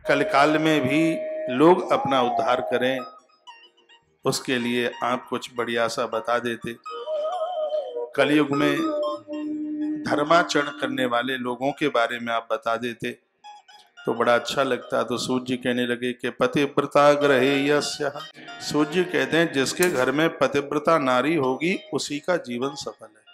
कल काल में भी लोग अपना उद्धार करें, उसके लिए आप कुछ बढ़िया सा बता देते। कलयुग में धर्माचरण करने वाले लोगों के बारे में आप बता देते तो बड़ा अच्छा लगता। तो सूर्य जी कहने लगे कि पतिव्रता ग्रहे यस्य, सूर्य जी कहते हैं जिसके घर में पतिव्रता नारी होगी उसी का जीवन सफल है।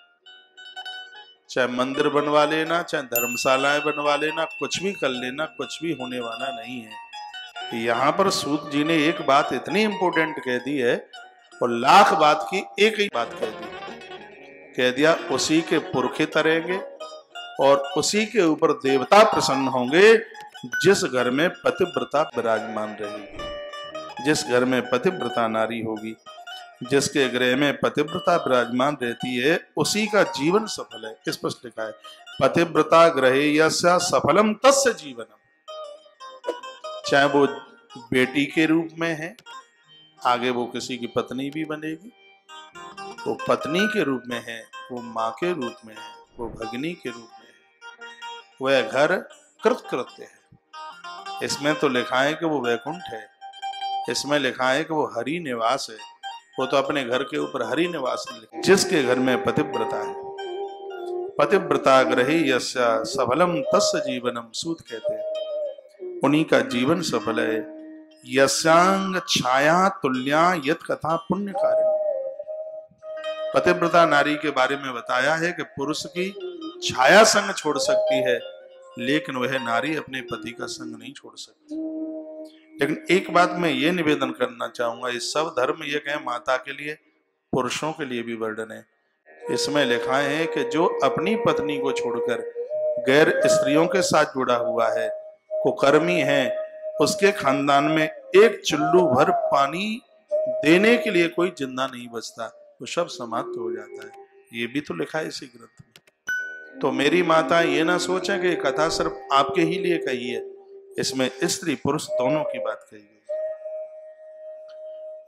चाहे मंदिर बनवा लेना, चाहे धर्मशालाएं बनवा लेना, कुछ भी कर लेना, कुछ भी होने वाला नहीं है। यहाँ पर सूत जी ने एक बात इतनी इंपॉर्टेंट कह दी है और लाख बात की एक ही बात कह दी, कह दिया उसी के पुरखे तरेंगे और उसी के ऊपर देवता प्रसन्न होंगे जिस घर में पतिव्रता विराजमान रहेगी, जिस घर में पतिव्रता नारी होगी, जिसके गृह में पतिव्रता विराजमान रहती है उसी का जीवन सफल है। स्पष्ट लिखा है पतिव्रता ग्रहे यस्य सफलम तस्य जीवनम। चाहे वो बेटी के रूप में है, आगे वो किसी की पत्नी भी बनेगी, वो पत्नी के रूप में है, वो माँ के रूप में है, वो भगिनी के रूप में है, वह घर कृतकृत्य है। इसमें तो लिखा है कि वो वैकुंठ है, इसमें लिखा है कि वो हरि निवास है, वो तो अपने घर के ऊपर हरि निवास लिखा। जिसके घर में पतिव्रता है, पतिव्रता ग्रहे यस्य सफलम तस्य जीवनम, सूत कहते हैं उन्हीं का जीवन सफल है। यस्यांग छाया तुल्या यत कथा पुण्य कार्य। पतिव्रता नारी के बारे में बताया है कि पुरुष की छाया संग छोड़ सकती है लेकिन वह नारी अपने पति का संग नहीं छोड़ सकती। लेकिन एक बात मैं ये निवेदन करना चाहूंगा, इस सब धर्म ये कहें माता के लिए, पुरुषों के लिए भी वर्णन है। इसमें लिखा है कि जो अपनी पत्नी को छोड़कर गैर स्त्रियों के साथ जुड़ा हुआ है, कुकर्मी है, उसके खानदान में एक चुल्लू भर पानी देने के लिए कोई जिंदा नहीं बचता, वो सब समाप्त हो जाता है। ये भी तो लिखा है इसी ग्रंथ में। तो मेरी माता ये ना सोचे कि कथा सिर्फ आपके ही लिए कही है, इसमें स्त्री पुरुष दोनों की बात कही गई।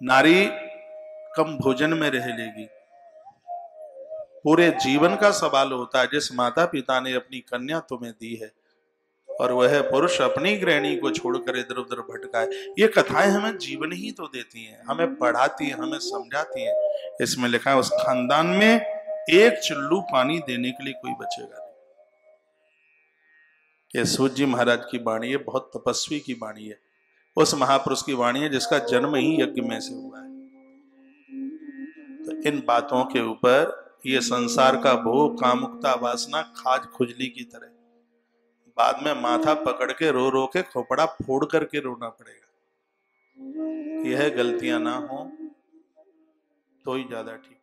नारी कम भोजन में रह लेगी, पूरे जीवन का सवाल होता है। जिस माता पिता ने अपनी कन्या तुम्हें दी है और वह पुरुष अपनी गृहिणी को छोड़कर इधर उधर भटका है, ये कथाएं हमें जीवन ही तो देती हैं, हमें पढ़ाती हैं, हमें समझाती हैं। इसमें लिखा है उस खानदान में एक चुल्लू पानी देने के लिए कोई बचेगा नहीं। ये सूत जी महाराज की वाणी है, बहुत तपस्वी की वाणी है, उस महापुरुष की वाणी है जिसका जन्म ही यज्ञ में से हुआ है। तो इन बातों के ऊपर ये संसार का भोग, कामुकता, वासना खाज खुजली की तरह बाद में माथा पकड़ के रो रो के खोपड़ा फोड़ करके रोना पड़ेगा। यह गलतियां ना हो तो ही ज्यादा ठीक।